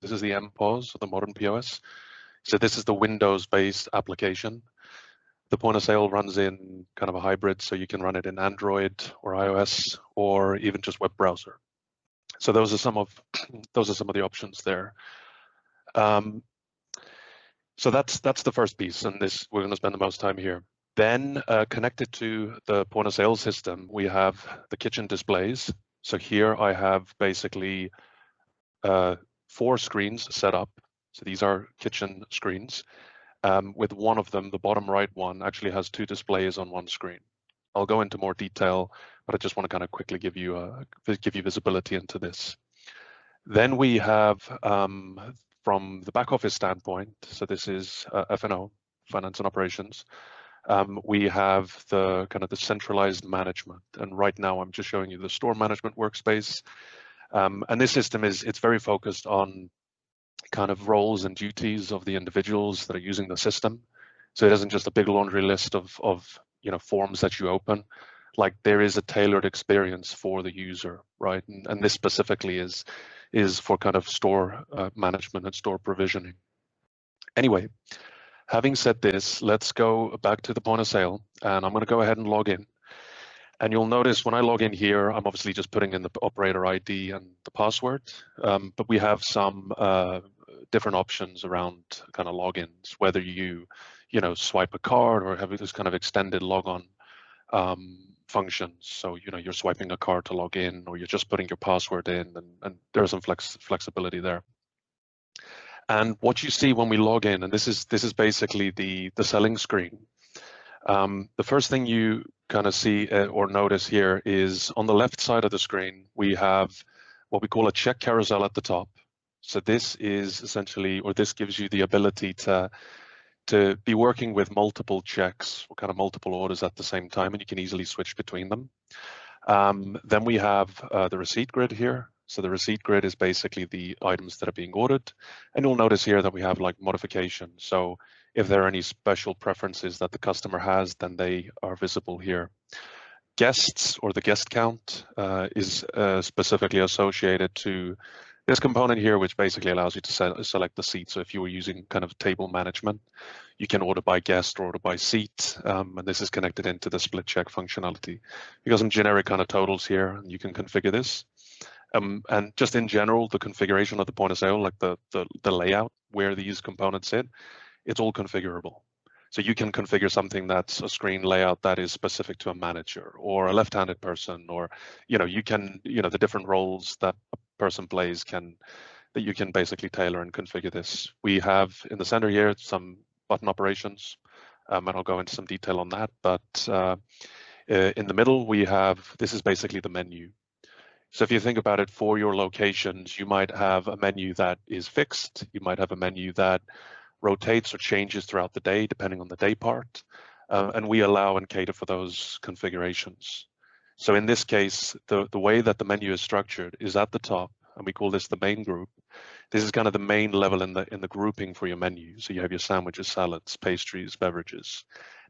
This is the MPOS, or the modern POS. So this is the Windows-based application. The point of sale runs in kind of a hybrid, so you can run it in Android or iOS or even just web browser. So those are some of the options there. So that's the first piece, and this we're going to spend the most time here. Then connected to the point of sale system, we have the kitchen displays. So here I have basically 4 screens set up. So these are kitchen screens. With one of them, the bottom right one, actually has 2 displays on one screen. I'll go into more detail, but I just want to kind of quickly give you visibility into this. Then we have, from the back office standpoint, so this is F&O, finance and operations. We have the kind of the centralized management, and right now I'm just showing you the store management workspace. And this system it's very focused on kind of roles and duties of the individuals that are using the system. So it isn't just a big laundry list of forms that you open. Like, there is a tailored experience for the user, right? And this specifically is for kind of store management and store provisioning. Anyway, having said this, let's go back to the point of sale, and I'm going to go ahead and log in. And you'll notice when I log in here, I'm obviously just putting in the operator ID and the password, but we have some different options around kind of logins, whether you swipe a card or have this kind of extended logon functions. So you're swiping a card to log in, or you're just putting your password in, and there's some flexibility there. And what you see when we log in, and this is basically the selling screen. The first thing you kind of see or notice here is on the left side of the screen, we have what we call a check carousel at the top. So this is essentially, or this gives you the ability to be working with multiple checks or kind of multiple orders at the same time, and you can easily switch between them. Then we have the receipt grid here. So the receipt grid is basically the items that are being ordered. And you'll notice here that we have like modifications. So if there are any special preferences that the customer has, then they are visible here. Guests, or the guest count, is specifically associated to this component here, which basically allows you to select the seat. So if you were using kind of table management, you can order by guest or order by seat. And this is connected into the split check functionality. You got some generic kind of totals here, and you can configure this. And just in general, the configuration of the point of sale, like the layout where these components sit, it's all configurable. So you can configure something that's a screen layout that is specific to a manager or a left-handed person, or you can the different roles that a person plays that you can basically tailor and configure this. We have in the center here some button operations, and I'll go into some detail on that. But in the middle, we have, this is basically the menu. So if you think about it, for your locations, you might have a menu that is fixed. You might have a menu that rotates or changes throughout the day, depending on the day part. And we allow and cater for those configurations. So in this case, the way that the menu is structured is at the top, and we call this the main group. This is kind of the main level in the grouping for your menu. So you have your sandwiches, salads, pastries, beverages.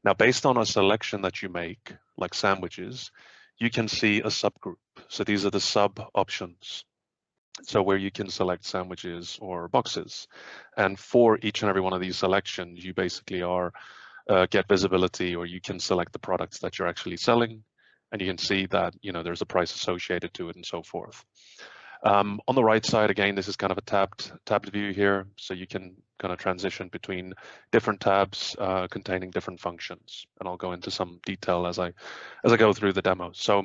Now, based on a selection that you make, like sandwiches, you can see a subgroup. So these are the sub options. So where you can select sandwiches or boxes. And for each and every one of these selections, you basically get visibility, or you can select the products that you're actually selling. And you can see that, there's a price associated to it and so forth. On the right side, again, this is kind of a tabbed view here. So you can kind of transition between different tabs containing different functions. And I'll go into some detail as I go through the demo. So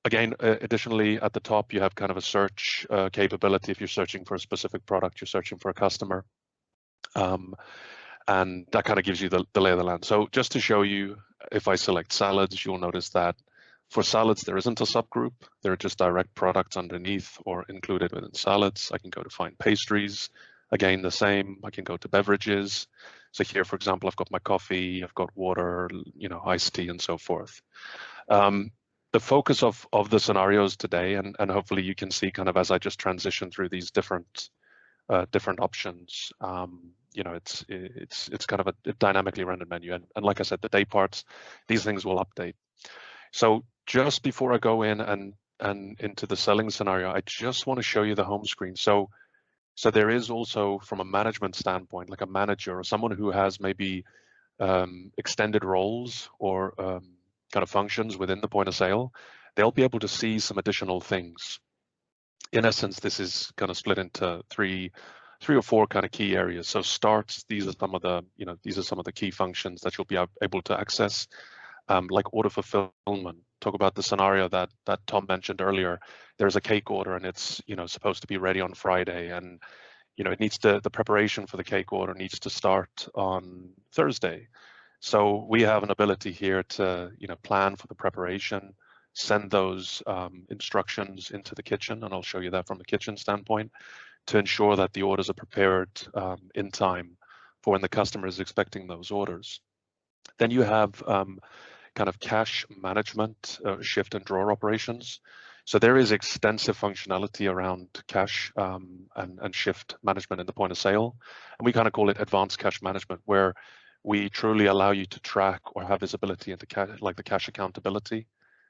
again, additionally, at the top, you have kind of a search capability. If you're searching for a specific product, you're searching for a customer. And that kind of gives you the lay of the land. So just to show you, if I select salads, you'll notice that for salads, there isn't a subgroup. There are just direct products underneath or included within salads. I can go to find pastries. Again, the same. I can go to beverages. So here, for example, I've got my coffee, I've got water, iced tea, and so forth. The focus of the scenarios today, and hopefully you can see kind of as I just transition through these different options, it's kind of a dynamically rendered menu. And like I said, the day parts, these things will update. So just before I go in and into the selling scenario, I just want to show you the home screen. So So there is also, from a management standpoint, like a manager or someone who has maybe extended roles or kind of functions within the point of sale, they'll be able to see some additional things. In essence, this is kind of split into three or four kind of key areas. So starts, these are some of the, these are some of the key functions that you'll be able to access, like order fulfillment. Talk about the scenario that Tom mentioned earlier. There's a cake order and it's, supposed to be ready on Friday, and it needs to, the preparation for the cake order needs to start on Thursday. So we have an ability here to, plan for the preparation, send those instructions into the kitchen, and I'll show you that from the kitchen standpoint, to ensure that the orders are prepared in time for when the customer is expecting those orders. Then you have kind of cash management, shift and drawer operations. So there is extensive functionality around cash and shift management in the point of sale. And we kind of call it advanced cash management, where we truly allow you to track or have visibility into the cash accountability.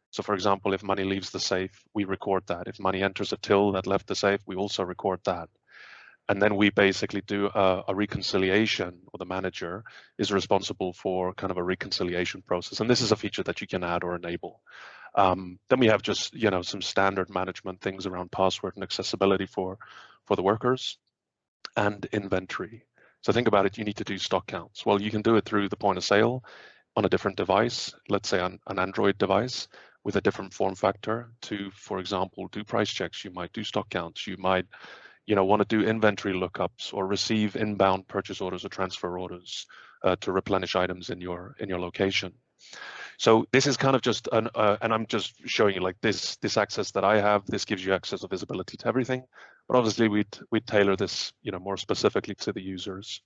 So for example, if money leaves the safe, we record that. If money enters a till that left the safe, we also record that. And then we basically do a reconciliation, or the manager is responsible for kind of a reconciliation process. And this is a feature that you can add or enable. Then we have just, some standard management things around password and accessibility for the workers, and inventory. So think about it, you need to do stock counts. Well, you can do it through the point of sale on a different device, let's say an Android device with a different form factor to, for example, do price checks. You might do stock counts. You might want to do inventory lookups or receive inbound purchase orders or transfer orders to replenish items in your location. So this is kind of just and I'm just showing you like this access that I have. This gives you access or visibility to everything, but obviously we'd tailor this more specifically to the users.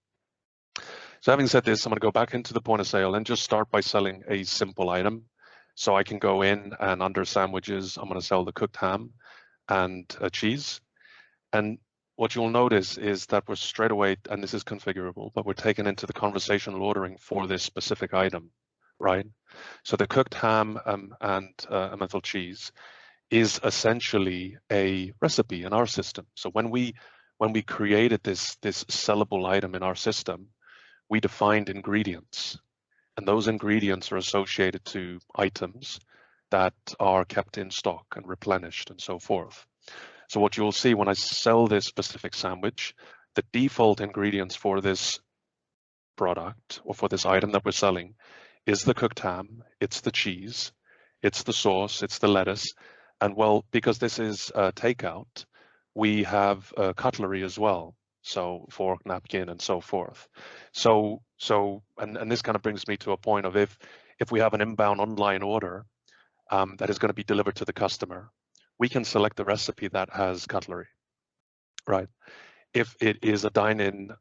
So having said this, I'm going to go back into the point of sale and just start by selling a simple item. So I can go in and under sandwiches, I'm going to sell the cooked ham and cheese. And what you'll notice is that we're straight away, and this is configurable, but we're taken into the conversational ordering for this specific item, right? So the cooked ham and Emmental cheese is essentially a recipe in our system. So when we created this sellable item in our system, we defined ingredients, and those ingredients are associated to items that are kept in stock and replenished and so forth. So what you'll see when I sell this specific sandwich, the default ingredients for this product or for this item that we're selling is the cooked ham, it's the cheese, it's the sauce, it's the lettuce. And well, because this is takeout, we have cutlery as well. So fork, napkin, and so forth. So this kind of brings me to a point of if we have an inbound online order that is going to be delivered to the customer, we can select the recipe that has cutlery, right? If it is a dine-in,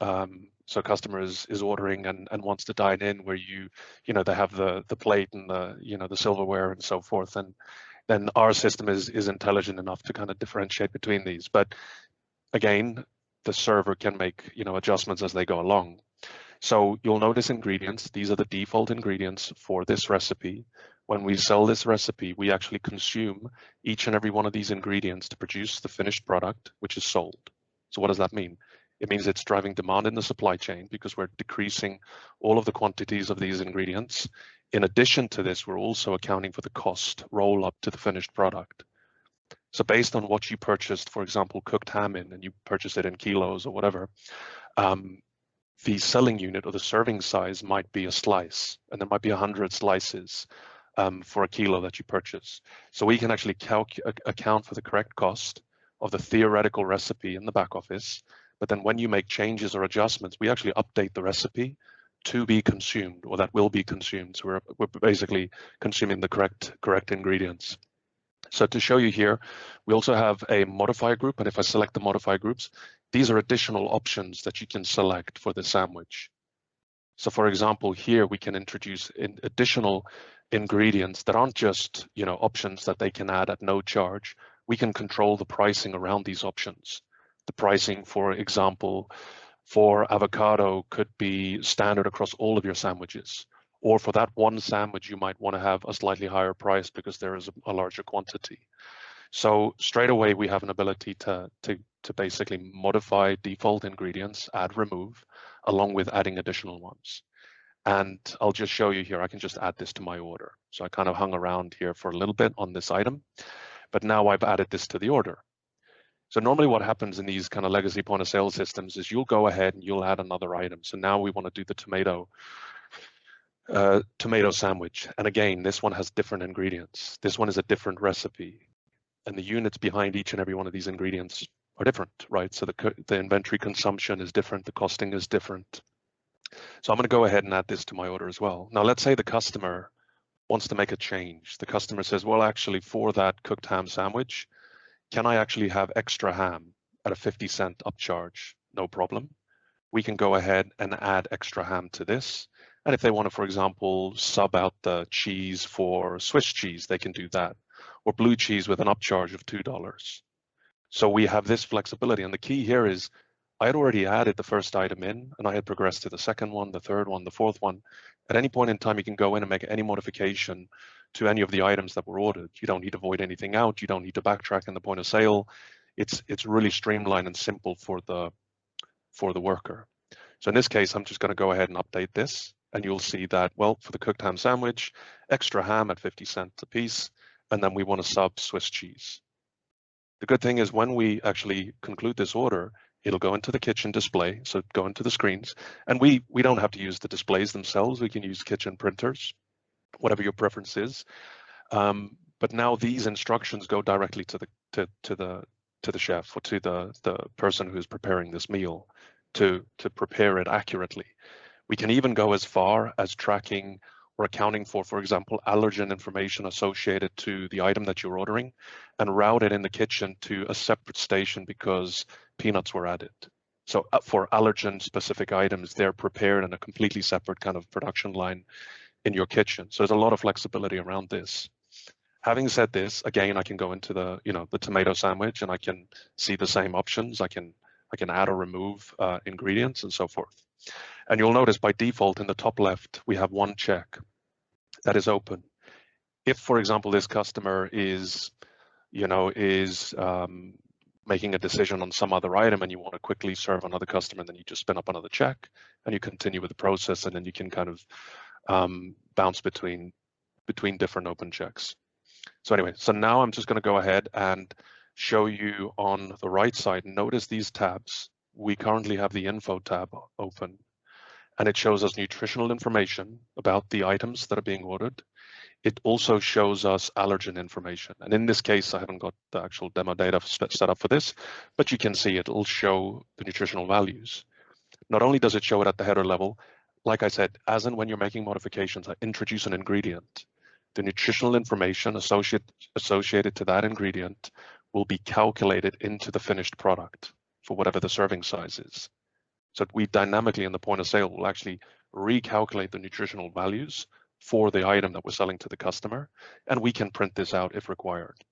so customer is ordering and wants to dine in, where they have the plate and the silverware and so forth, and then our system is intelligent enough to kind of differentiate between these. But again, the server can make adjustments as they go along. So you'll notice ingredients. These are the default ingredients for this recipe. When we sell this recipe, we actually consume each and every one of these ingredients to produce the finished product, which is sold. So what does that mean? It means it's driving demand in the supply chain because we're decreasing all of the quantities of these ingredients. In addition to this, we're also accounting for the cost roll up to the finished product. So based on what you purchased, for example, cooked ham in, and you purchased it in kilos or whatever, the selling unit or the serving size might be a slice, and there might be 100 slices for a kilo that you purchase. So we can actually account for the correct cost of the theoretical recipe in the back office. But then when you make changes or adjustments, we actually update the recipe to be consumed, or that will be consumed. So we're basically consuming the correct ingredients. So to show you here, we also have a modifier group. And if I select the modifier groups, these are additional options that you can select for the sandwich. So for example, here we can introduce additional ingredients that aren't just options that they can add at no charge. We can control the pricing around these options. The pricing, for example, for avocado could be standard across all of your sandwiches. Or for that one sandwich, you might want to have a slightly higher price because there is a larger quantity. So straight away, we have an ability to to basically modify default ingredients, add, remove, along with adding additional ones. And I'll just show you here, I can just add this to my order. So I kind of hung around here for a little bit on this item, but now I've added this to the order. So normally what happens in these kind of legacy point of sale systems is you'll go ahead and you'll add another item. So now we want to do the tomato sandwich. And again, this one has different ingredients. This one is a different recipe. And the units behind each and every one of these ingredients are different, right? So the inventory consumption is different, the costing is different. So I'm going to go ahead and add this to my order as well. Now, let's say the customer wants to make a change. The customer says, well, actually, for that cooked ham sandwich, can I actually have extra ham at a 50-cent upcharge? No problem. We can go ahead and add extra ham to this. And if they want to, for example, sub out the cheese for Swiss cheese, they can do that. Or blue cheese with an upcharge of $2. So we have this flexibility. And the key here is I had already added the first item in, and I had progressed to the second one, the third one, the fourth one. At any point in time, you can go in and make any modification to any of the items that were ordered. You don't need to void anything out. You don't need to backtrack in the point of sale. It's really streamlined and simple for the worker. So in this case, I'm just going to go ahead and update this, and you'll see that, well, for the cooked ham sandwich, extra ham at 50 cents a piece, and then we want to sub Swiss cheese. The good thing is when we actually conclude this order, it'll go into the kitchen display, so go into the screens, and we don't have to use the displays themselves. We can use kitchen printers, whatever your preference is. But now these instructions go directly to the chef or to the person who's preparing this meal to prepare it accurately. We can even go as far as tracking or accounting for example, allergen information associated to the item that you're ordering and route it in the kitchen to a separate station because peanuts were added. So for allergen specific items, they're prepared in a completely separate kind of production line in your kitchen. So there's a lot of flexibility around this. Having said this, again, I can go into the tomato sandwich and I can see the same options. I can add or remove ingredients and so forth. And you'll notice by default in the top left, we have one check that is open. If, for example, this customer is making a decision on some other item and you want to quickly serve another customer, and then you just spin up another check and you continue with the process, and then you can kind of bounce between different open checks. So anyway, so now I'm just going to go ahead and show you on the right side. Notice these tabs. We currently have the info tab open, and it shows us nutritional information about the items that are being ordered. It also shows us allergen information. And in this case, I haven't got the actual demo data set up for this, but you can see it'll show the nutritional values. Not only does it show it at the header level, like I said, as and when you're making modifications, I introduce an ingredient. The nutritional information associated to that ingredient will be calculated into the finished product for whatever the serving size is. So we dynamically in the point of sale will actually recalculate the nutritional values for the item that we're selling to the customer, and we can print this out if required.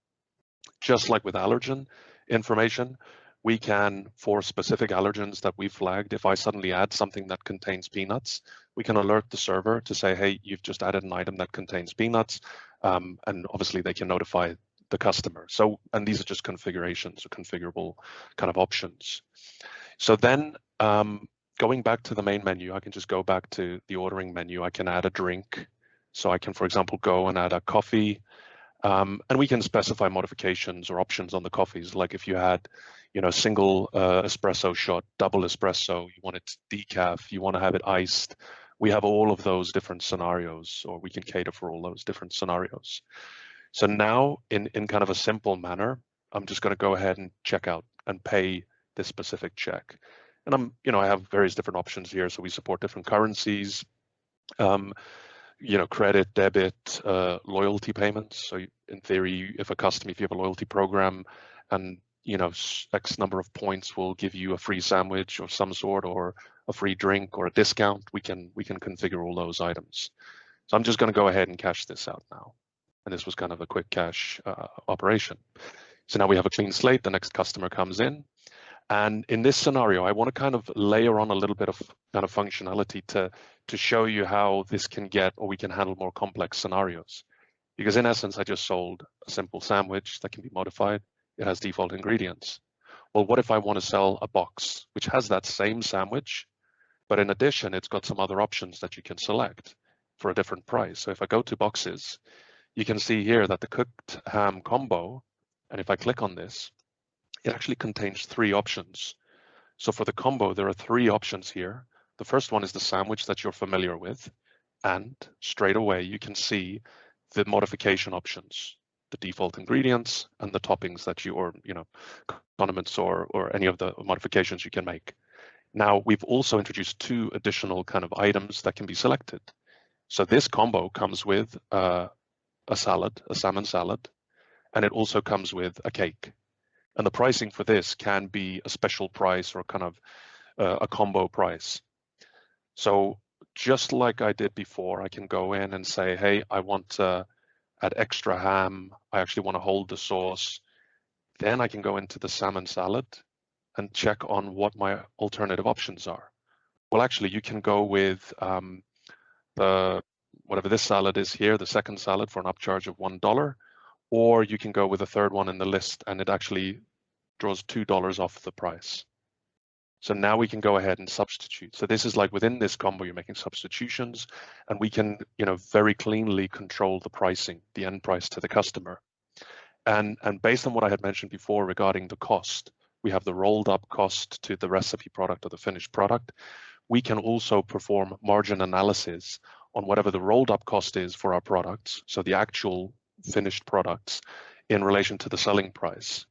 Just like with allergen information, we can, for specific allergens that we flagged, if I suddenly add something that contains peanuts, we can alert the server to say, hey, you've just added an item that contains peanuts, and obviously they can notify the customer. So, and these are just configurations or configurable kind of options. So then going back to the main menu, I can just go back to the ordering menu. I can add a drink. So I can, for example, go and add a coffee, and we can specify modifications or options on the coffees. Like if you had, single espresso shot, double espresso, you want it decaf, you want to have it iced. We have all of those different scenarios, or we can cater for all those different scenarios. So now in kind of a simple manner, I'm just going to go ahead and check out and pay this specific check. And I have various different options here. So we support different currencies, credit, debit, loyalty payments. So in theory, if you have a loyalty program and, X number of points will give you a free sandwich of some sort or a free drink or a discount, we can configure all those items. So I'm just going to go ahead and cash this out now. And this was kind of a quick cash operation. So now we have a clean slate. The next customer comes in. And in this scenario, I want to kind of layer on a little bit of kind of functionality to show you how this can get, or we can handle more complex scenarios. Because in essence, I just sold a simple sandwich that can be modified. It has default ingredients. Well, what if I want to sell a box which has that same sandwich, but in addition, it's got some other options that you can select for a different price. So if I go to boxes, you can see here that the cooked ham combo, and if I click on this, it actually contains 3 options. So for the combo, there are 3 options here. The first one is the sandwich that you're familiar with, and straight away you can see the modification options, the default ingredients and the toppings that you, or condiments or any of the modifications you can make. Now we've also introduced 2 additional kind of items that can be selected. So this combo comes with a salad, a salmon salad, and it also comes with a cake. And the pricing for this can be a special price or kind of a combo price. So just like I did before, I can go in and say, hey, I want to add extra ham. I actually want to hold the sauce. Then I can go into the salmon salad and check on what my alternative options are. Well, actually, you can go with the whatever this salad is here, the second salad for an upcharge of $1, or you can go with the third one in the list and it actually draws $2 off the price. So now we can go ahead and substitute. So this is like within this combo, you're making substitutions, and we can, very cleanly control the pricing, the end price to the customer. And based on what I had mentioned before regarding the cost, we have the rolled up cost to the recipe product or the finished product. We can also perform margin analysis on whatever the rolled up cost is for our products. So the actual finished products in relation to the selling price.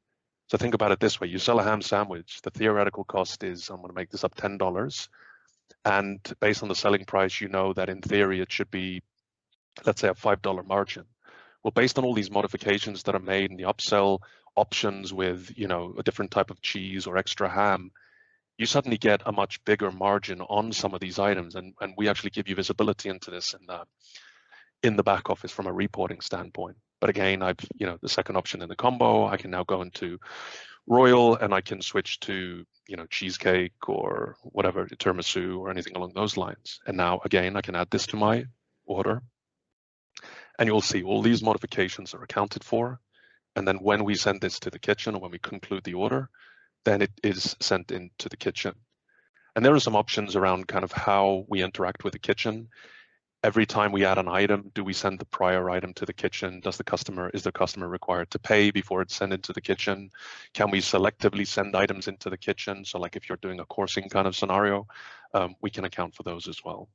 So think about it this way. You sell a ham sandwich, the theoretical cost is, I'm going to make this up, $10. And based on the selling price, you know that in theory, it should be, let's say, a $5 margin. Well, based on all these modifications that are made and the upsell options with, a different type of cheese or extra ham, you suddenly get a much bigger margin on some of these items. And we actually give you visibility into this in the back office from a reporting standpoint. But again, I've, the second option in the combo, I can now go into Royal and I can switch to, cheesecake or whatever, tiramisu or anything along those lines. And now again, I can add this to my order. And you'll see all these modifications are accounted for. And then when we send this to the kitchen or when we conclude the order, then it is sent into the kitchen. And there are some options around kind of how we interact with the kitchen. Every time we add an item, do we send the prior item to the kitchen? Is the customer required to pay before it's sent into the kitchen? Can we selectively send items into the kitchen? So like if you're doing a coursing kind of scenario, we can account for those as well.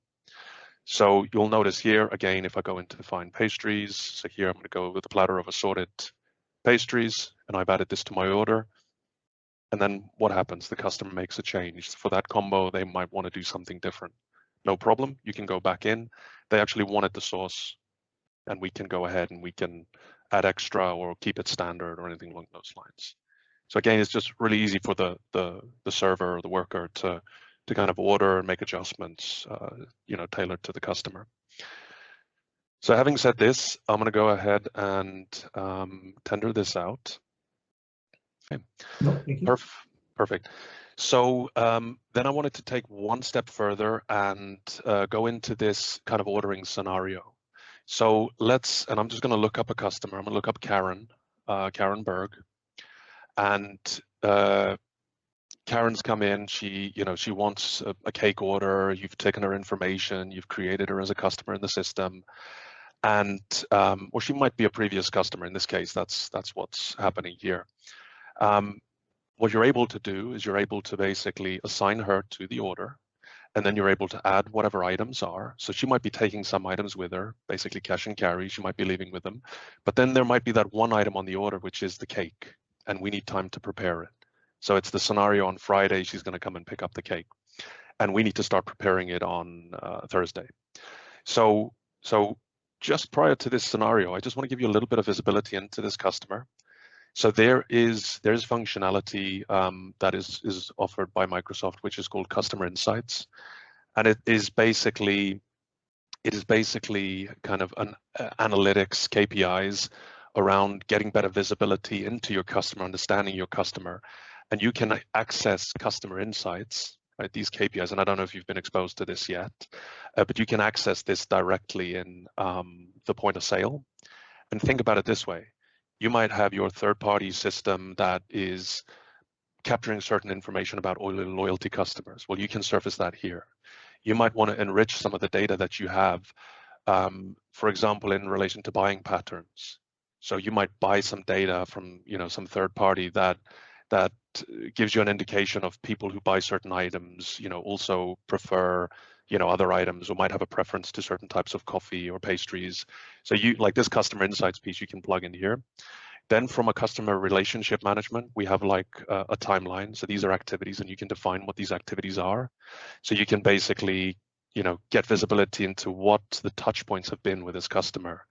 So you'll notice here, again, if I go into find pastries, so here I'm going to go with a platter of assorted pastries, and I've added this to my order. And then what happens? The customer makes a change. For that combo, they might want to do something different. No problem, you can go back in. They actually wanted the sauce, and we can go ahead and we can add extra or keep it standard or anything along those lines. So again, it's just really easy for the server or the worker to kind of order and make adjustments, tailored to the customer. So having said this, I'm going to go ahead and tender this out. Okay. No, thank you. Perfect. So then I wanted to take one step further and go into this kind of ordering scenario. So and I'm just going to look up a customer. I'm going to look up Karen Berg, and Karen's come in. She wants a cake order. You've taken her information. You've created her as a customer in the system, and or she might be a previous customer. In this case, that's what's happening here. What you're able to do is you're able to basically assign her to the order, and then you're able to add whatever items are. So she might be taking some items with her, basically cash and carry. She might be leaving with them, but then there might be that one item on the order, which is the cake, and we need time to prepare it. So it's the scenario on Friday, she's going to come and pick up the cake, and we need to start preparing it on Thursday. So just prior to this scenario, I just want to give you a little bit of visibility into this customer. So there is functionality that is offered by Microsoft, which is called Customer Insights, and it is basically kind of an analytics KPIs around getting better visibility into your customer, understanding your customer, and you can access customer insights, right? These KPIs, and I don't know if you've been exposed to this yet, but you can access this directly in the point of sale. And think about it this way. You might have your third-party system that is capturing certain information about loyalty customers. Well, you can surface that here. You might want to enrich some of the data that you have, for example, in relation to buying patterns. So you might buy some data from, some third party that gives you an indication of people who buy certain items, also prefer, other items, or might have a preference to certain types of coffee or pastries. So you, like this customer insights piece, you can plug in here. Then from a customer relationship management, we have like a timeline. So these are activities, and you can define what these activities are. So you can basically, get visibility into what the touch points have been with this customer.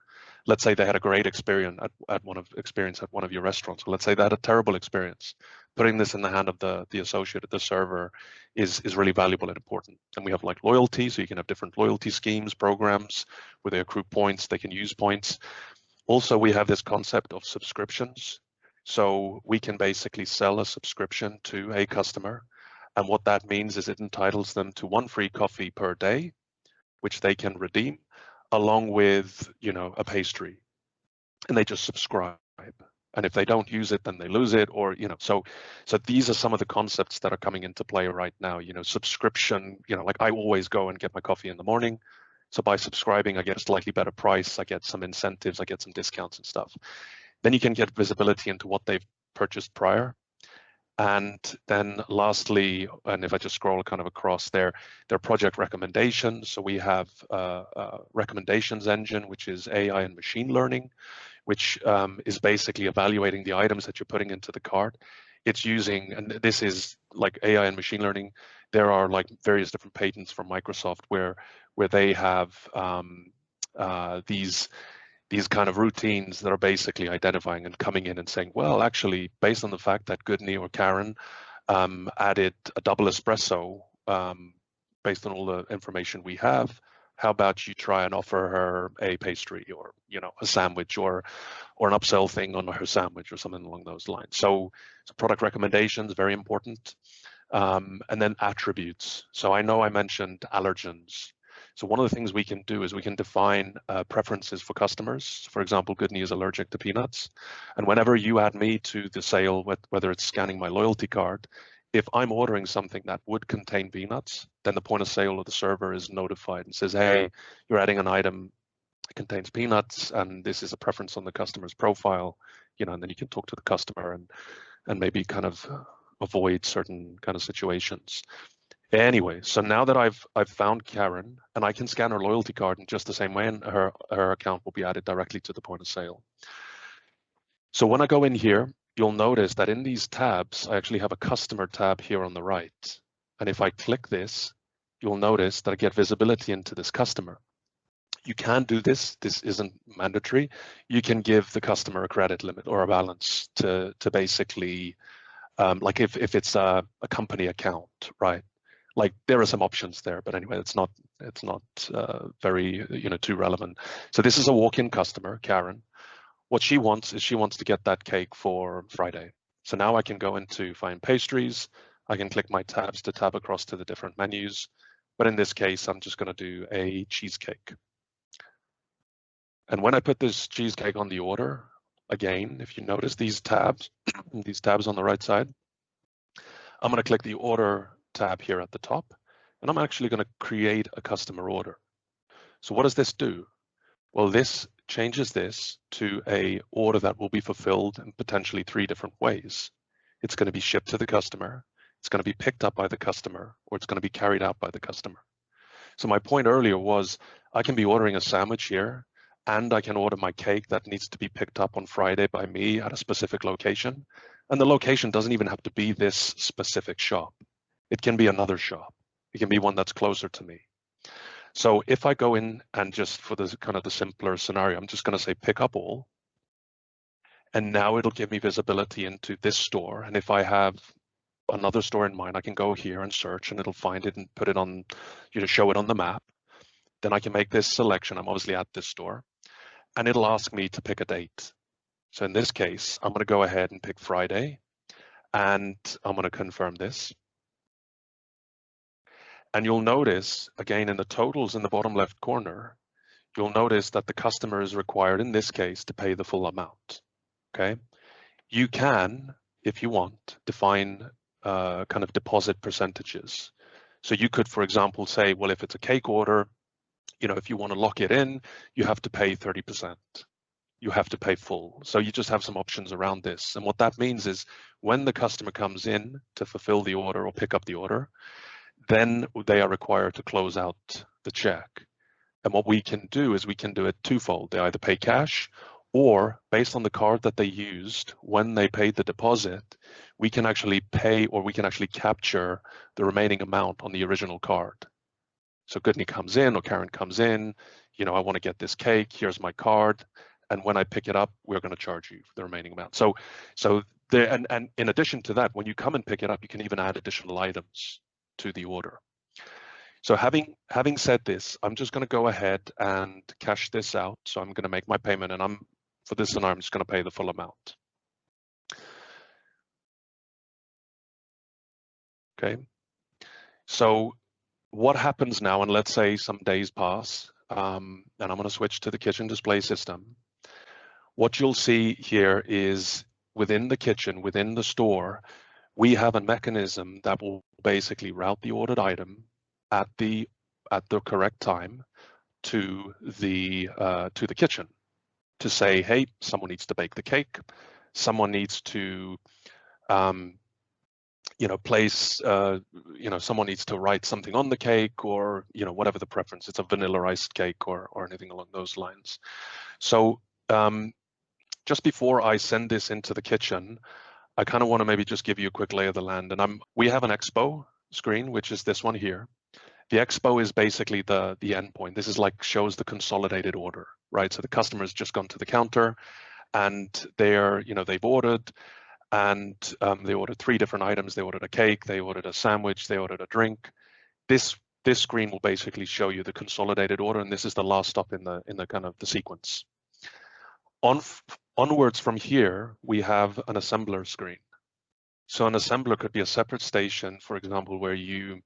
Let's say they had a great experience at one of your restaurants. Or let's say they had a terrible experience. Putting this in the hand of the associate at the server is really valuable and important. And we have like loyalty, so you can have different loyalty schemes, programs where they accrue points, they can use points. Also, we have this concept of subscriptions. So we can basically sell a subscription to a customer. And what that means is it entitles them to 1 free coffee per day, which they can redeem, along with, a pastry. And they just subscribe. And if they don't use it, then they lose it, or, so these are some of the concepts that are coming into play right now. Subscription, like I always go and get my coffee in the morning. So by subscribing, I get a slightly better price, I get some incentives, I get some discounts and stuff. Then you can get visibility into what they've purchased prior. And then lastly, and if I just scroll kind of across there, their project recommendations. So we have a recommendations engine, which is AI and machine learning, which is basically evaluating the items that you're putting into the cart. It's using, and this is like AI and machine learning. There are like various different patents from Microsoft where they have these kind of routines that are basically identifying and coming in and saying, well, actually, based on the fact that Goodney or Karen added a double espresso based on all the information we have, how about you try and offer her a pastry or, a sandwich or an upsell thing on her sandwich or something along those lines. So product recommendations, very important. And then attributes. So I know I mentioned allergens. So one of the things we can do is we can define preferences for customers. For example, Goodney is allergic to peanuts. And whenever you add me to the sale, whether it's scanning my loyalty card, if I'm ordering something that would contain peanuts, then the point of sale of the server is notified and says, hey, you're adding an item that contains peanuts, and this is a preference on the customer's profile, and then you can talk to the customer and maybe kind of avoid certain kind of situations. Anyway, so now that I've found Karen, and I can scan her loyalty card in just the same way, and her account will be added directly to the point of sale. So when I go in here, you'll notice that in these tabs, I actually have a customer tab here on the right. And if I click this, you'll notice that I get visibility into this customer. You can do this. This isn't mandatory. You can give the customer a credit limit or a balance to basically, like if it's a company account, right? Like there are some options there, but anyway, it's not very too relevant. So this is a walk-in customer, Karen. What she wants is she wants to get that cake for Friday. So now I can go into find pastries. I can click my tabs to tab across to the different menus. But in this case, I'm just going to do a cheesecake. And when I put this cheesecake on the order, again, if you notice these tabs, these tabs on the right side, I'm going to click the order tab here at the top, and I'm actually going to create a customer order. So what does this do? Well, this changes this to a order that will be fulfilled in potentially 3 different ways. It's going to be shipped to the customer, it's going to be picked up by the customer, or it's going to be carried out by the customer. So my point earlier was I can be ordering a sandwich here, and I can order my cake that needs to be picked up on Friday by me at a specific location. And the location doesn't even have to be this specific shop. It can be another shop. It can be one that's closer to me. So if I go in and just for the kind of the simpler scenario, I'm just going to say pick up all. And now it'll give me visibility into this store. And if I have another store in mind, I can go here and search, and it'll find it and put it on, show it on the map. Then I can make this selection. I'm obviously at this store, and it'll ask me to pick a date. So in this case, I'm going to go ahead and pick Friday, and I'm going to confirm this. And you'll notice, again, in the totals in the bottom left corner, you'll notice that the customer is required, in this case, to pay the full amount, okay? You can, if you want, define kind of deposit percentages. So you could, for example, say, well, if it's a cake order, if you want to lock it in, you have to pay 30%. You have to pay full. So you just have some options around this. And what that means is when the customer comes in to fulfill the order or pick up the order, then they are required to close out the check. And what we can do is we can do it twofold. They either pay cash, or based on the card that they used when they paid the deposit, we can actually pay, or we can actually capture the remaining amount on the original card. So Goodney comes in, or Karen comes in, I want to get this cake, here's my card. And when I pick it up, we're going to charge you the remaining amount. So there, and in addition to that, when you come and pick it up, you can even add additional items to the order. So having said this, I'm just going to go ahead and cash this out. So I'm going to make my payment, and for this scenario, I'm just going to pay the full amount. Okay. So what happens now, and let's say some days pass, and I'm going to switch to the kitchen display system. What you'll see here is within the kitchen, within the store, we have a mechanism that will basically route the ordered item at the correct time to the kitchen to say, hey, someone needs to bake the cake, someone needs to place, someone needs to write something on the cake, or whatever the preference. It's a vanilla iced cake or anything along those lines. So just before I send this into the kitchen, I kind of want to maybe just give you a quick lay of the land. And we have an expo screen, which is this one here. The expo is basically the endpoint. This is shows the consolidated order, right? So the customer's just gone to the counter, and they've ordered, and they ordered 3 different items. They ordered a cake, they ordered a sandwich, they ordered a drink. This screen will basically show you the consolidated order, and this is the last stop in the kind of the sequence. Onwards from here, we have an assembler screen. So an assembler could be a separate station, for example, where you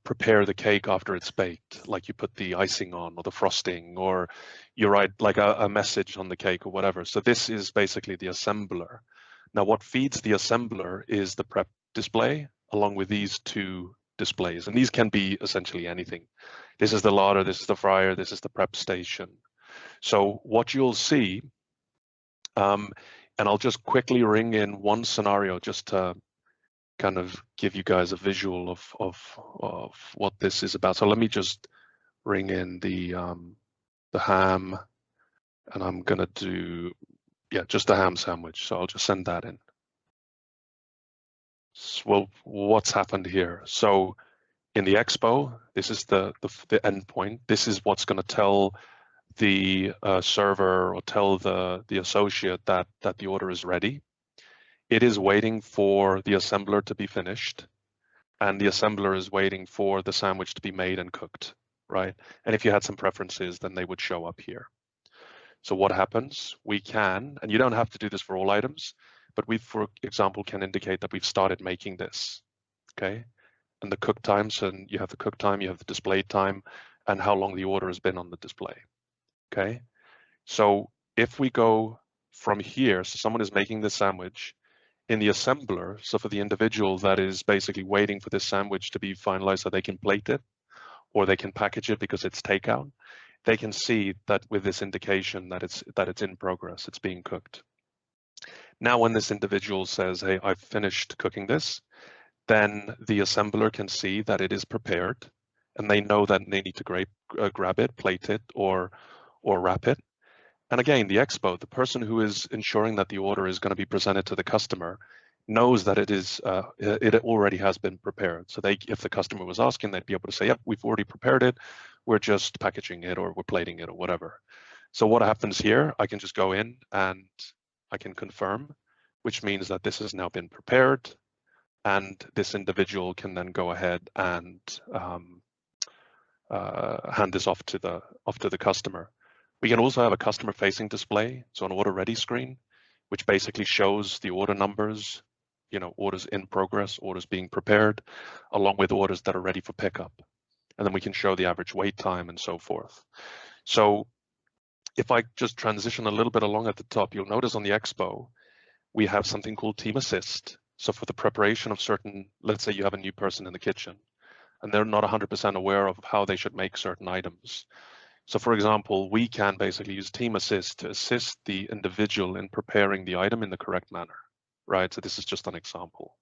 prepare the cake after it's baked, like you put the icing on or the frosting, or you write like a message on the cake or whatever. So this is basically the assembler. Now what feeds the assembler is the prep display along with these 2 displays. And these can be essentially anything. This is the lauder, this is the fryer, this is the prep station. So what you'll see, and I'll just quickly ring in one scenario just to kind of give you guys a visual of what this is about. So let me just ring in the ham, and I'm gonna do just a ham sandwich. So I'll just send that in. So, well, what's happened here? So in the expo, this is the endpoint. This is what's going to tell the server or tell the associate that the order is ready. It is waiting for the assembler to be finished, and the assembler is waiting for the sandwich to be made and cooked, right? And if you had some preferences, then they would show up here. So what happens? We can, and you don't have to do this for all items, but we, for example, can indicate that we've started making this, okay? And the cook times, and you have the cook time, you have the display time, and how long the order has been on the display, okay? So if we go from here, so someone is making the sandwich, in the assembler, so for the individual that is basically waiting for this sandwich to be finalized so they can plate it or they can package it because it's takeout, they can see that with this indication that it's in progress, it's being cooked. Now when this individual says, hey, I've finished cooking this, then the assembler can see that it is prepared, and they know that they need to grab it, plate it, or wrap it. And again, the expo, the person who is ensuring that the order is going to be presented to the customer, knows that it already has been prepared. So if the customer was asking, they'd be able to say, yep, we've already prepared it. We're just packaging it, or we're plating it, or whatever. So what happens here, I can just go in and I can confirm, which means that this has now been prepared, and this individual can then go ahead and hand this off to the customer. We can also have a customer-facing display, so an order ready screen, which basically shows the order numbers, orders in progress, orders being prepared, along with orders that are ready for pickup. And then we can show the average wait time and so forth. So if I just transition a little bit along at the top, you'll notice on the expo, we have something called Team Assist. So for the preparation of certain, let's say you have a new person in the kitchen and they're not 100% aware of how they should make certain items. So for example, we can basically use Team Assist to assist the individual in preparing the item in the correct manner, right? So this is just an example.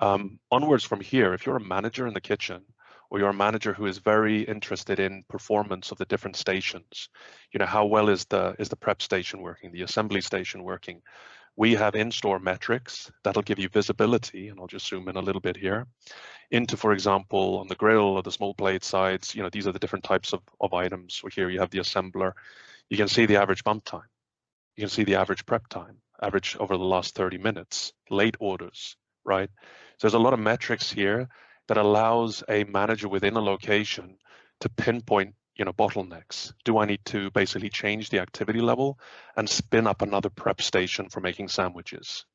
Onwards from here, if you're a manager in the kitchen, or you're a manager who is very interested in performance of the different stations, you know, how well is the prep station working, the assembly station working? We have in-store metrics that'll give you visibility, and I'll just zoom in a little bit here, into, for example, on the grill or the small plate sides, you know, these are the different types of items. So here you have the assembler. You can see the average bump time. You can see the average prep time, average over the last 30 minutes, late orders, right? So there's a lot of metrics here that allows a manager within a location to pinpoint, you know, bottlenecks. Do I need to basically change the activity level and spin up another prep station for making sandwiches?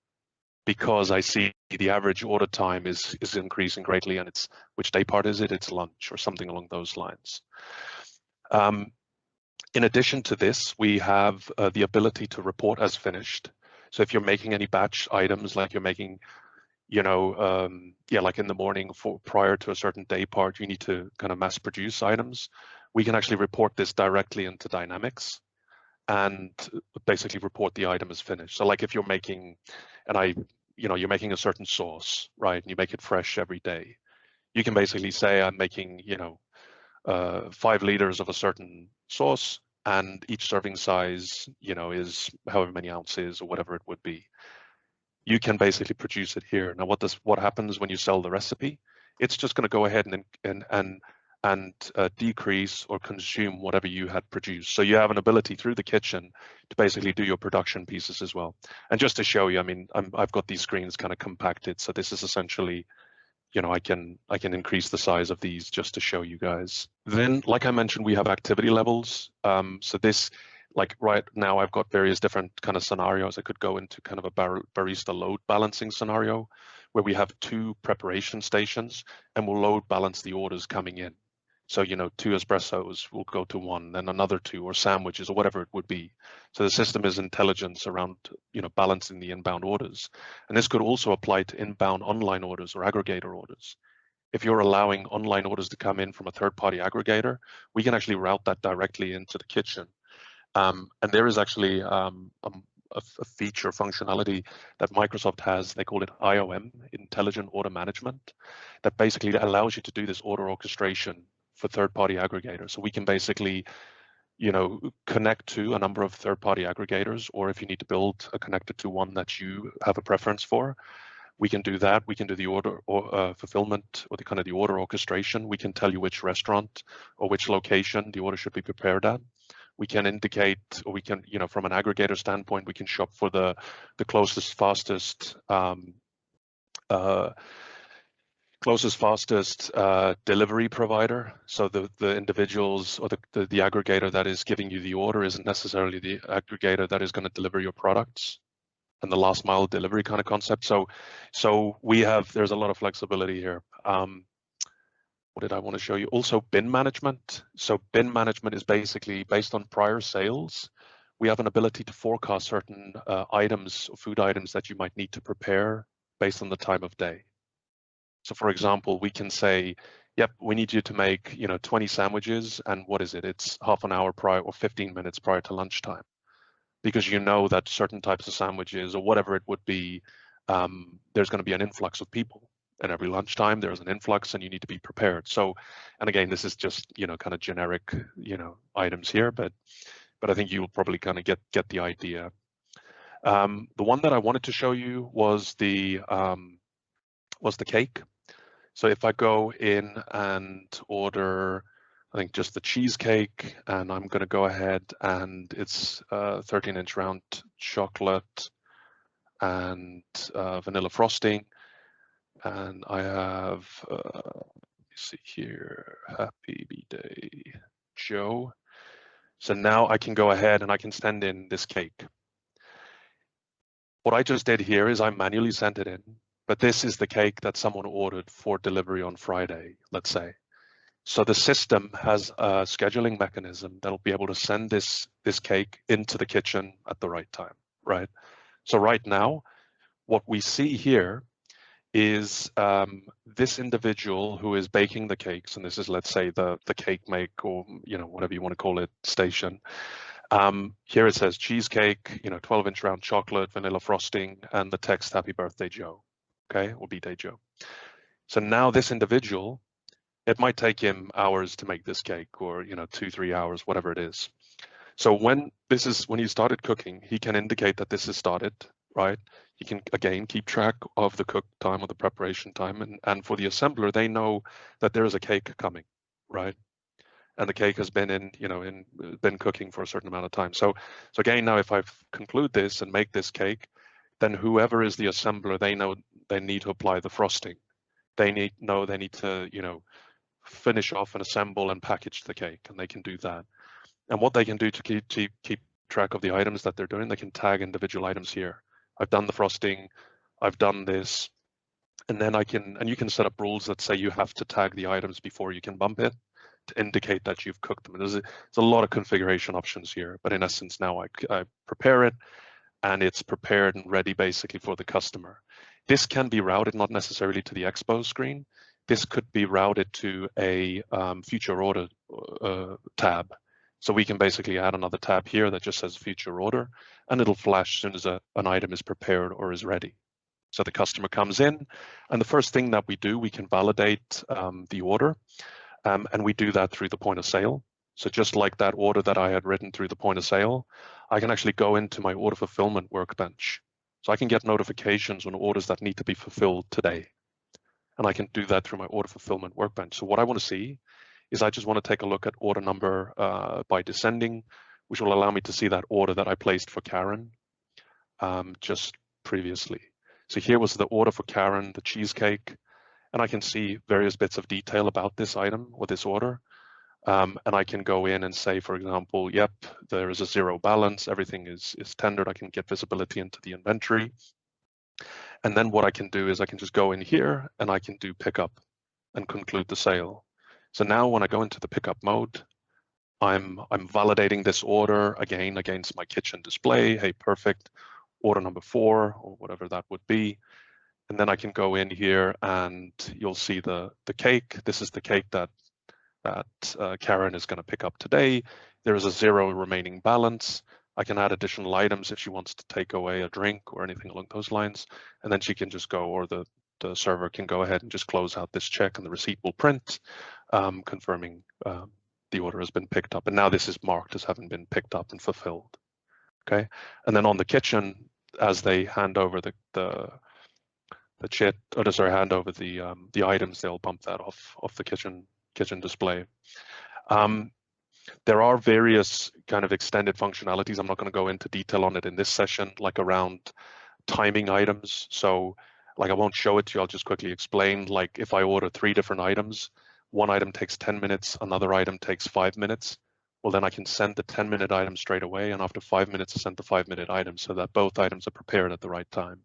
Because I see the average order time is increasing greatly, and it's, which day part is it? It's lunch or something along those lines. In addition to this, we have the ability to report as finished. So if you're making any batch items, like you're making, you know, like in the morning for prior to a certain day part, you need to kind of mass produce items. We can actually report this directly into Dynamics and basically report the item as finished. So like if you're making, you're making a certain sauce, right? And you make it fresh every day. You can basically say, I'm making, 5 liters of a certain sauce, and each serving size, is however many ounces or whatever it would be. You can basically produce it here. Now, what happens when you sell the recipe? It's just going to go ahead and decrease or consume whatever you had produced. So you have an ability through the kitchen to basically do your production pieces as well. And just to show you, I mean, I've got these screens kind of compacted. So this is essentially, I can increase the size of these just to show you guys. Then, like I mentioned, we have activity levels. So this, like right now, I've got various different kind of scenarios. I could go into kind of a barista load balancing scenario where we have 2 preparation stations and we'll load balance the orders coming in. So, 2 espressos will go to 1, then another 2, or sandwiches, or whatever it would be. So the system is intelligence around, balancing the inbound orders. And this could also apply to inbound online orders or aggregator orders. If you're allowing online orders to come in from a third-party aggregator, we can actually route that directly into the kitchen. And there is actually a feature functionality that Microsoft has. They call it IOM, Intelligent Order Management, that basically allows you to do this order orchestration for third-party aggregators. So we can basically, connect to a number of third-party aggregators, or if you need to build a connector to one that you have a preference for, we can do that. We can do the order or fulfillment, or the order orchestration. We can tell you which restaurant or which location the order should be prepared at. We can indicate, or we can, from an aggregator standpoint, we can shop for the closest, fastest delivery provider. So the individuals or the aggregator that is giving you the order isn't necessarily the aggregator that is going to deliver your products, and the last mile delivery kind of concept. So there's a lot of flexibility here. What did I want to show you? Also, bin management. So bin management is basically based on prior sales. We have an ability to forecast certain items, food items that you might need to prepare based on the time of day. So for example, we can say, yep, we need you to make, 20 sandwiches, and what is it? It's half an hour prior or 15 minutes prior to lunchtime, because you know that certain types of sandwiches or whatever it would be, there's going to be an influx of people. And every lunchtime there's an influx and you need to be prepared. So, and again, this is just, kind of generic, items here, but I think you'll probably kind of get the idea. The one that I wanted to show you was the cake. So if I go in and order, I think just the cheesecake, and I'm going to go ahead and it's 13-inch round chocolate and vanilla frosting. And I have, let me see here, happy birthday, Joe. So now I can go ahead and I can send in this cake. What I just did here is I manually sent it in, but this is the cake that someone ordered for delivery on Friday, let's say. So the system has a scheduling mechanism that'll be able to send this cake into the kitchen at the right time, right? So right now, what we see here is this individual who is baking the cakes, and this is, let's say, the cake make, or whatever you want to call it, station. Here it says cheesecake, 12-inch round chocolate, vanilla frosting, and the text "Happy Birthday, Joe." Okay, or B-Day Joe. So now this individual, it might take him hours to make this cake, or 2-3 hours, whatever it is. So when you started cooking, he can indicate that this is started, right? He can again keep track of the cook time or the preparation time, and for the assembler, they know that there is a cake coming, right? And the cake has been been cooking for a certain amount of time. So again, now if I conclude this and make this cake, then whoever is the assembler, they know they need to apply the frosting. They need to finish off and assemble and package the cake, and they can do that. And what they can do to keep track of the items that they're doing, they can tag individual items here. I've done the frosting, I've done this, and then you can set up rules that say you have to tag the items before you can bump it to indicate that you've cooked them. And there's a lot of configuration options here, but in essence, now I prepare it, and it's prepared and ready basically for the customer. This can be routed not necessarily to the expo screen. This could be routed to a future order tab. So we can basically add another tab here that just says future order, and it'll flash as soon as an item is prepared or is ready. So the customer comes in, and the first thing that we do, we can validate the order, and we do that through the point of sale. So just like that order that I had written through the point of sale, I can actually go into my order fulfillment workbench. So I can get notifications on orders that need to be fulfilled today. And I can do that through my order fulfillment workbench. So what I want to see is I just want to take a look at order number by descending, which will allow me to see that order that I placed for Karen just previously. So here was the order for Karen, the cheesecake, and I can see various bits of detail about this item or this order. And I can go in and say, for example, yep, there is a zero balance, everything is tendered. I can get visibility into the inventory. And then what I can do is I can just go in here and I can do pickup and conclude the sale. So now when I go into the pickup mode, I'm validating this order again against my kitchen display. Hey, perfect, order number 4 or whatever that would be. And then I can go in here and you'll see the cake. This is the cake that Karen is going to pick up today. There is a 0 remaining balance. I can add additional items if she wants to take away a drink or anything along those lines. And then she can just go, or the server can go ahead and just close out this check, and the receipt will print, confirming the order has been picked up. And now this is marked as having been picked up and fulfilled. Okay. And then on the kitchen, as they hand over the items, they'll bump that off the kitchen display. There are various kind of extended functionalities. I'm not going to go into detail on it in this session, like around timing items. So like I won't show it to you, I'll just quickly explain. Like if I order 3 different items, one item takes 10 minutes, another item takes 5 minutes. Well, then I can send the 10-minute item straight away, and after 5 minutes, I send the 5-minute item so that both items are prepared at the right time.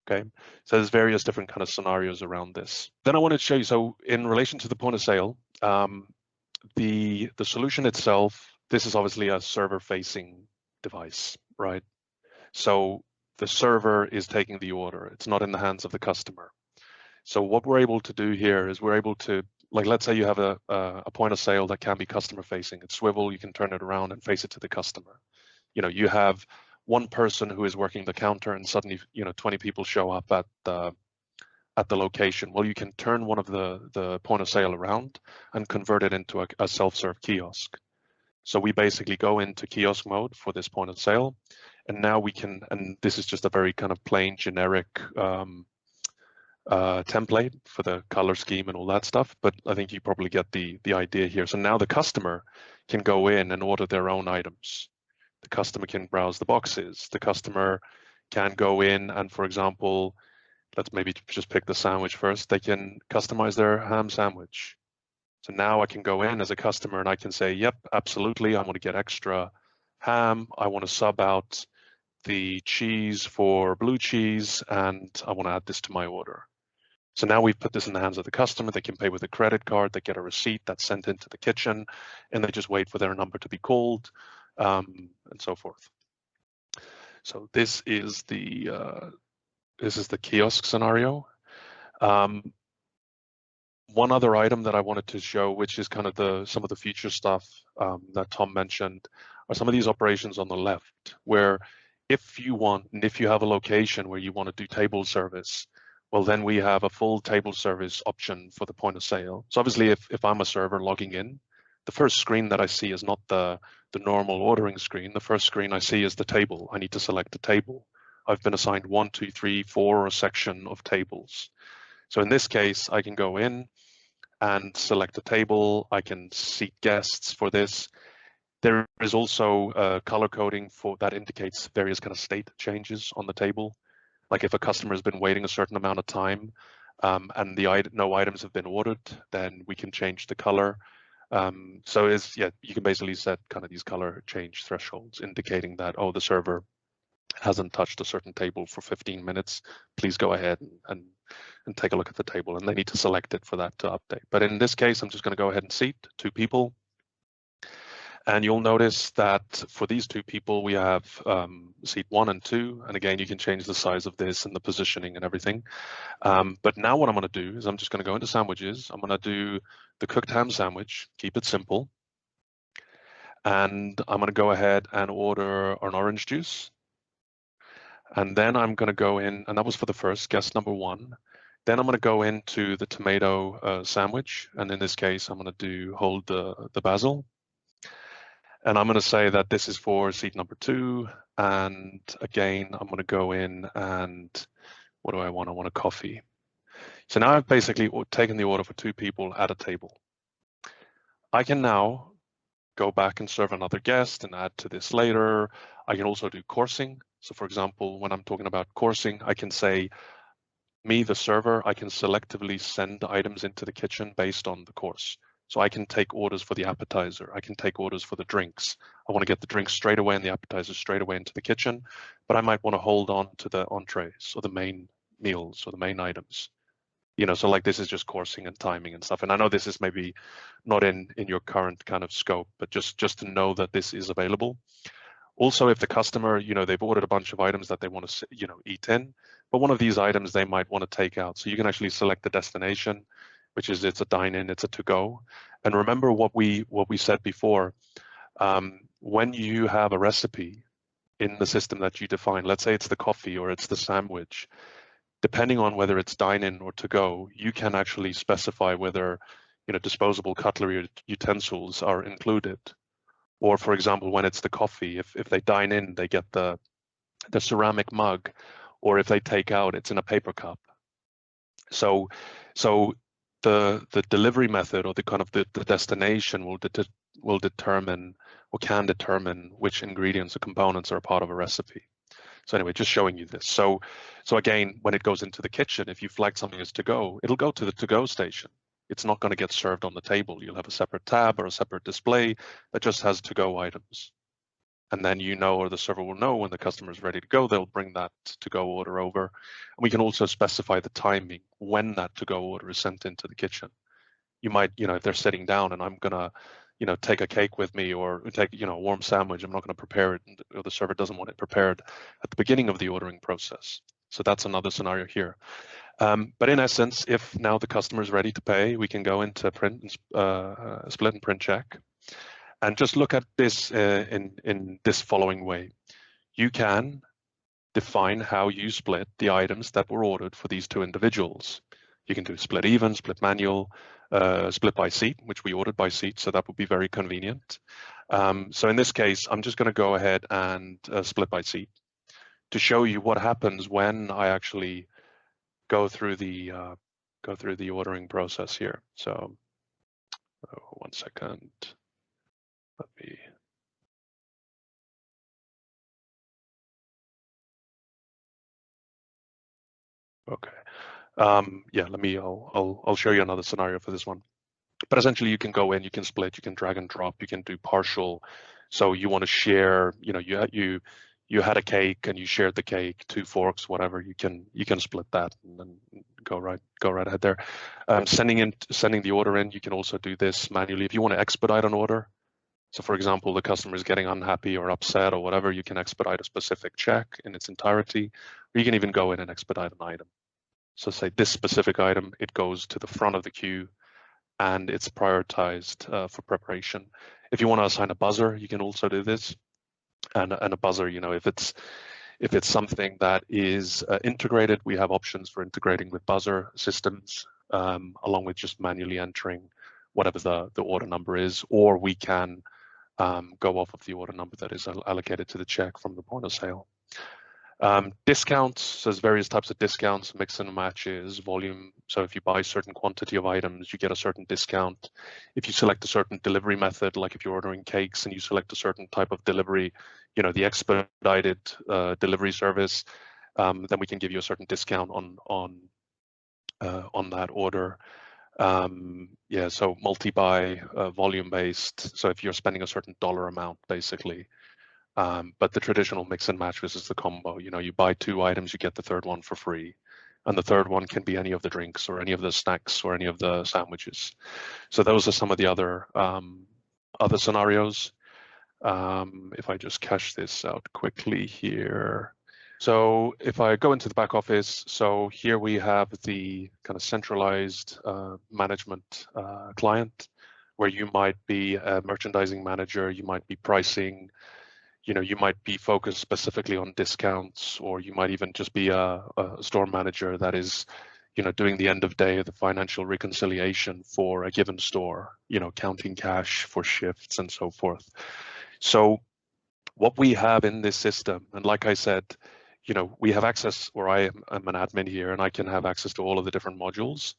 Okay, so there's various different kind of scenarios around this. Then I wanted to show you, so in relation to the point of sale, the solution itself, this is obviously a server-facing device, right? So the server is taking the order. It's not in the hands of the customer. So what we're able to do here is we're able to, like, let's say you have a point of sale that can be customer-facing. It's swivel, you can turn it around and face it to the customer. You have one person who is working the counter, and suddenly 20 people show up at the location. Well, you can turn one of the point of sale around and convert it into a self-serve kiosk. So we basically go into kiosk mode for this point of sale, and now we can, and this is just a very kind of plain generic template for the color scheme and all that stuff, but I think you probably get the idea here. So now the customer can go in and order their own items. The customer can browse the boxes. The customer can go in and, for example, let's maybe just pick the sandwich first. They can customize their ham sandwich. So now I can go in as a customer and I can say, yep, absolutely, I want to get extra ham. I want to sub out the cheese for blue cheese, and I want to add this to my order. So now we've put this in the hands of the customer. They can pay with a credit card. They get a receipt that's sent into the kitchen, and they just wait for their number to be called, and so forth. So this is the kiosk scenario. One other item that I wanted to show, which is kind of some of the future stuff that Tom mentioned, are some of these operations on the left, where if you have a location where you want to do table service, well, then we have a full table service option for the point of sale. So obviously, if I'm a server logging in, the first screen that I see is not the normal ordering screen. The first screen I see is the table. I need to select a table. I've been assigned 1, 2, 3, 4, or a section of tables. So in this case, I can go in and select a table. I can seat guests for this. There is also color coding for that indicates various kind of state changes on the table. Like if a customer has been waiting a certain amount of time and no items have been ordered, then we can change the color. So you can basically set kind of these color change thresholds indicating that, oh, the server hasn't touched a certain table for 15 minutes. Please go ahead and take a look at the table, and they need to select it for that to update. But in this case, I'm just going to go ahead and seat 2 people. And you'll notice that for these 2 people, we have seat 1 and 2. And again, you can change the size of this and the positioning and everything. But now what I'm going to do is I'm just going to go into sandwiches. I'm going to do the cooked ham sandwich, keep it simple. And I'm going to go ahead and order an orange juice. And then I'm going to go in, and that was for the first guest number 1. Then I'm going to go into the tomato sandwich. And in this case, I'm going to hold the basil. And I'm going to say that this is for seat number 2. And again, I'm going to go in and what do I want? I want a coffee. So now I've basically taken the order for 2 people at a table. I can now go back and serve another guest and add to this later. I can also do coursing. So for example, when I'm talking about coursing, I can say, me, the server, I can selectively send items into the kitchen based on the course. So I can take orders for the appetizer. I can take orders for the drinks. I want to get the drinks straight away and the appetizer straight away into the kitchen, but I might want to hold on to the entrees or the main meals or the main items. So like this is just coursing and timing and stuff. And I know this is maybe not in your current kind of scope, but just to know that this is available. Also, if the customer, they've ordered a bunch of items that they want to, eat in, but one of these items they might want to take out. So you can actually select the destination, which is it's a dine-in, it's a to-go. And remember what we said before, when you have a recipe in the system that you define, let's say it's the coffee or it's the sandwich, depending on whether it's dine-in or to-go, you can actually specify whether, disposable cutlery or utensils are included. Or for example, when it's the coffee, if they dine in, they get the ceramic mug, or if they take out, it's in a paper cup. So the delivery method or the kind of the destination will determine or can determine which ingredients or components are a part of a recipe. So anyway, just showing you this. So again, when it goes into the kitchen, if you flag something as to go, it'll go to the to-go station. It's not going to get served on the table. You'll have a separate tab or a separate display that just has to-go items. And then or the server will know when the customer is ready to go, they'll bring that to-go order over. And we can also specify the timing when that to-go order is sent into the kitchen. You might, if they're sitting down and I'm gonna, take a cake with me or take, a warm sandwich, I'm not gonna prepare it, or the server doesn't want it prepared at the beginning of the ordering process. So that's another scenario here. But in essence, if now the customer is ready to pay, we can go into print and split and print check. And just look at this in this following way. You can define how you split the items that were ordered for these 2 individuals. You can do split even, split manual, split by seat, which we ordered by seat, so that would be very convenient. So in this case, I'm just going to go ahead and split by seat to show you what happens when I actually go through the ordering process here. So 1 second. Let me. Okay. Yeah. I'll show you another scenario for this one. But essentially, you can go in, you can split, you can drag and drop, you can do partial. So you want to share. You had a cake and you shared the cake, 2 forks, whatever. You can split that and then go right ahead there. Sending the order in, you can also do this manually if you want to expedite an order. So for example, the customer is getting unhappy or upset or whatever, you can expedite a specific check in its entirety, or you can even go in and expedite an item. So say this specific item, it goes to the front of the queue and it's prioritized for preparation. If you want to assign a buzzer, you can also do this. And a buzzer, if it's something that is integrated, we have options for integrating with buzzer systems, along with just manually entering whatever the order number is, or we can go off of the order number that is allocated to the check from the point of sale. Discounts, so there's various types of discounts, mix and matches, volume. So if you buy a certain quantity of items, you get a certain discount. If you select a certain delivery method, like if you're ordering cakes and you select a certain type of delivery, the expedited delivery service, then we can give you a certain discount on that order. So multi-buy, volume-based. So if you're spending a certain dollar amount, basically. But the traditional mix and match is the combo. You buy 2 items, you get the third one for free. And the third one can be any of the drinks or any of the snacks or any of the sandwiches. So those are some of the other scenarios. If I just cache this out quickly here. So if I go into the back office, so here we have the kind of centralized management client, where you might be a merchandising manager, you might be pricing, you might be focused specifically on discounts, or you might even just be a store manager that is, doing the end of day, the financial reconciliation for a given store, counting cash for shifts and so forth. So what we have in this system, and like I said, we have access, or I am an admin here, and I can have access to all of the different modules.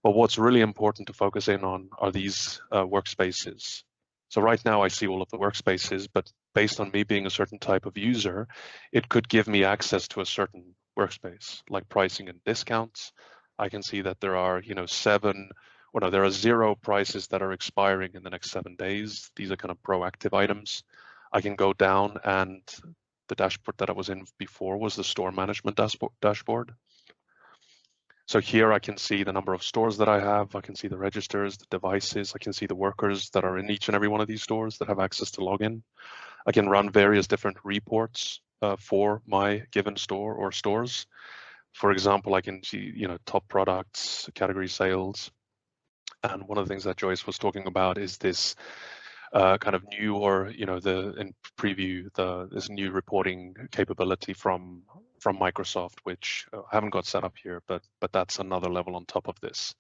But what's really important to focus in on are these workspaces. So right now I see all of the workspaces, but based on me being a certain type of user, it could give me access to a certain workspace, like pricing and discounts. I can see that there are, there are 0 prices that are expiring in the next 7 days. These are kind of proactive items. I can go down, and the dashboard that I was in before was the store management dashboard. So here I can see the number of stores that I have. I can see the registers, the devices. I can see the workers that are in each and every one of these stores that have access to login. I can run various different reports for my given store or stores. For example, I can see, top products, category sales. And one of the things that Joyce was talking about is this kind of new, or in preview, this new reporting capability from Microsoft, which I haven't got set up here, but that's another level on top of this.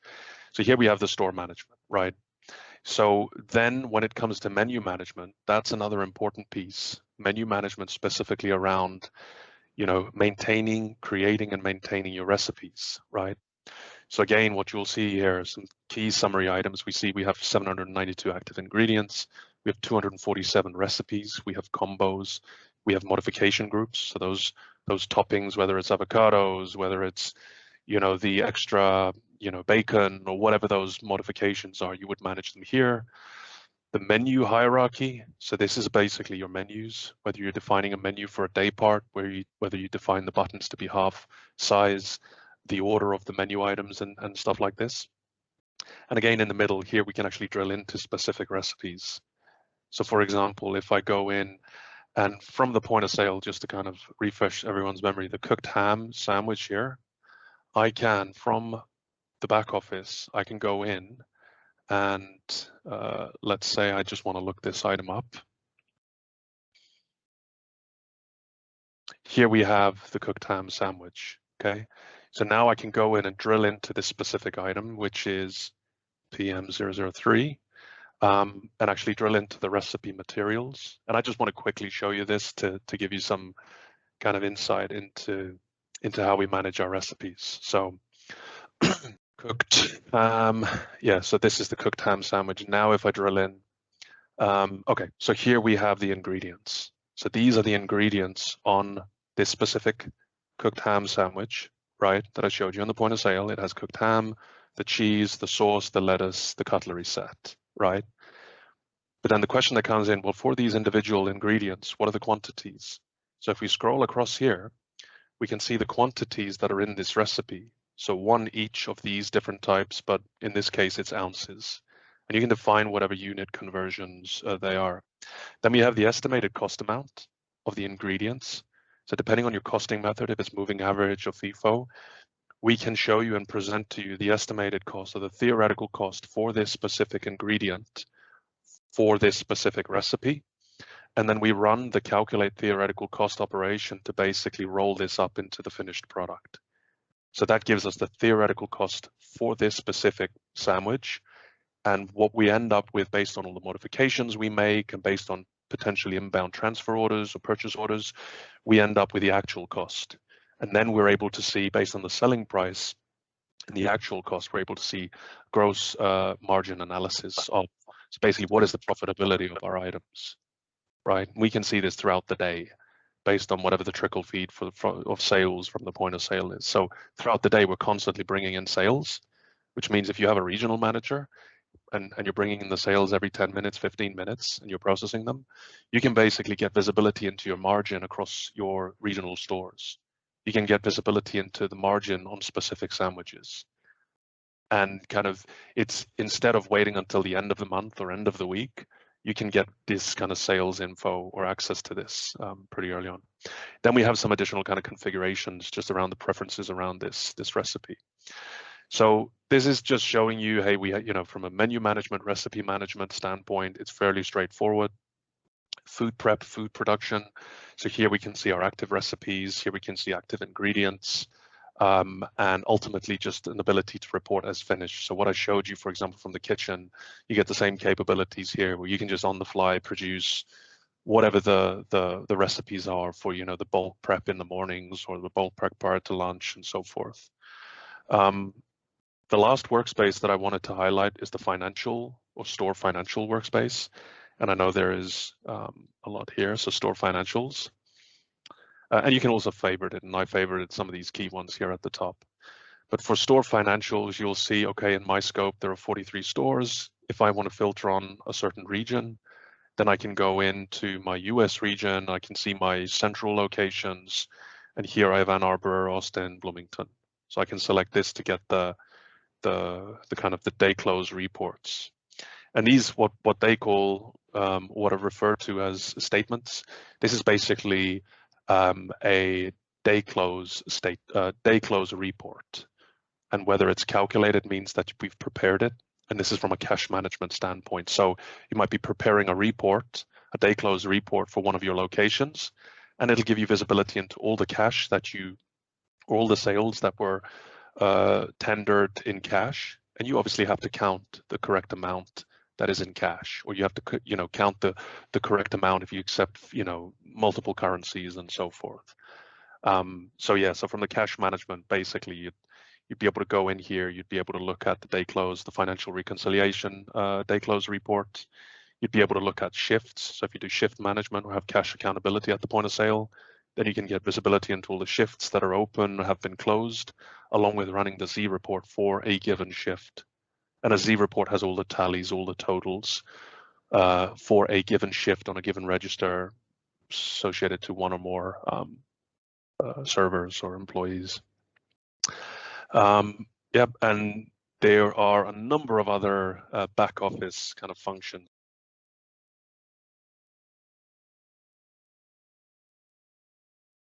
So here we have the store management, right? So then when it comes to menu management, that's another important piece. Menu management specifically around, creating and maintaining your recipes, right? So again, what you'll see here are some key summary items. We have 792 active ingredients. We have 247 recipes. We have combos. We have modification groups. So those toppings, whether it's avocados, whether it's, the extra, bacon, or whatever those modifications are, you would manage them here. The menu hierarchy. So this is basically your menus, whether you're defining a menu for a day part, whether you define the buttons to be half size, the order of the menu items and stuff like this. And again, in the middle here, we can actually drill into specific recipes. So for example, if I go in and from the point of sale, just to kind of refresh everyone's memory, the cooked ham sandwich here, I can, from the back office, I can go in and let's say I just want to look this item up. Here we have the cooked ham sandwich, okay? So now I can go in and drill into this specific item, which is PM003, and actually drill into the recipe materials. And I just want to quickly show you this to give you some kind of insight into how we manage our recipes. So cooked ham, so this is the cooked ham sandwich. Now if I drill in, okay, so here we have the ingredients. So these are the ingredients on this specific cooked ham sandwich, right, that I showed you on the point of sale. It has cooked ham, the cheese, the sauce, the lettuce, the cutlery set, right? But then the question that comes in, well, for these individual ingredients, what are the quantities? So if we scroll across here, we can see the quantities that are in this recipe. So 1 each of these different types, but in this case, it's ounces. And you can define whatever unit conversions they are. Then we have the estimated cost amount of the ingredients. So depending on your costing method, if it's moving average or FIFO, we can show you and present to you the estimated cost or the theoretical cost for this specific ingredient for this specific recipe. And then we run the calculate theoretical cost operation to basically roll this up into the finished product. So that gives us the theoretical cost for this specific sandwich. And what we end up with based on all the modifications we make and based on potentially inbound transfer orders or purchase orders, we end up with the actual cost. And then we're able to see, based on the selling price and the actual cost, we're able to see gross margin analysis of, so basically, what is the profitability of our items, right? We can see this throughout the day based on whatever the trickle feed of sales from the point of sale is. So throughout the day, we're constantly bringing in sales, which means if you have a regional manager and you're bringing in the sales every 10 minutes, 15 minutes, and you're processing them, you can basically get visibility into your margin across your regional stores. You can get visibility into the margin on specific sandwiches. And kind of, it's instead of waiting until the end of the month or end of the week, you can get this kind of sales info or access to this pretty early on. Then we have some additional kind of configurations just around the preferences around this recipe. So this is just showing you, hey, from a menu management, recipe management standpoint, it's fairly straightforward. Food prep, food production. So here we can see our active recipes. Here we can see active ingredients. And ultimately just an ability to report as finished. So what I showed you, for example, from the kitchen, you get the same capabilities here where you can just on the fly produce whatever the recipes are for, the bulk prep in the mornings or the bulk prep prior to lunch and so forth. The last workspace that I wanted to highlight is the financial or store financial workspace. And I know there is a lot here, so store financials. And you can also favorite it, and I favorited some of these key ones here at the top. But for store financials, you'll see, okay, in my scope, there are 43 stores. If I want to filter on a certain region, then I can go into my US region, I can see my central locations, and here I have Ann Arbor, Austin, Bloomington. So I can select this to get the kind of the day close reports. And these, what they call, what are referred to as statements. This is basically a day close report, and whether it's calculated means that we've prepared it, and this is from a cash management standpoint. So you might be preparing a report, a day close report for one of your locations, and it'll give you visibility into all the cash all the sales that were tendered in cash, and you obviously have to count the correct amount that is in cash, or you have to count the correct amount if you accept multiple currencies and so forth. So from the cash management, basically you'd be able to go in here, you'd be able to look at the day close, the financial reconciliation day close report. You'd be able to look at shifts. So if you do shift management or have cash accountability at the point of sale, then you can get visibility into all the shifts that are open or have been closed, along with running the Z report for a given shift. And a Z report has all the tallies, all the totals for a given shift on a given register associated to one or more servers or employees. And there are a number of other back office kind of functions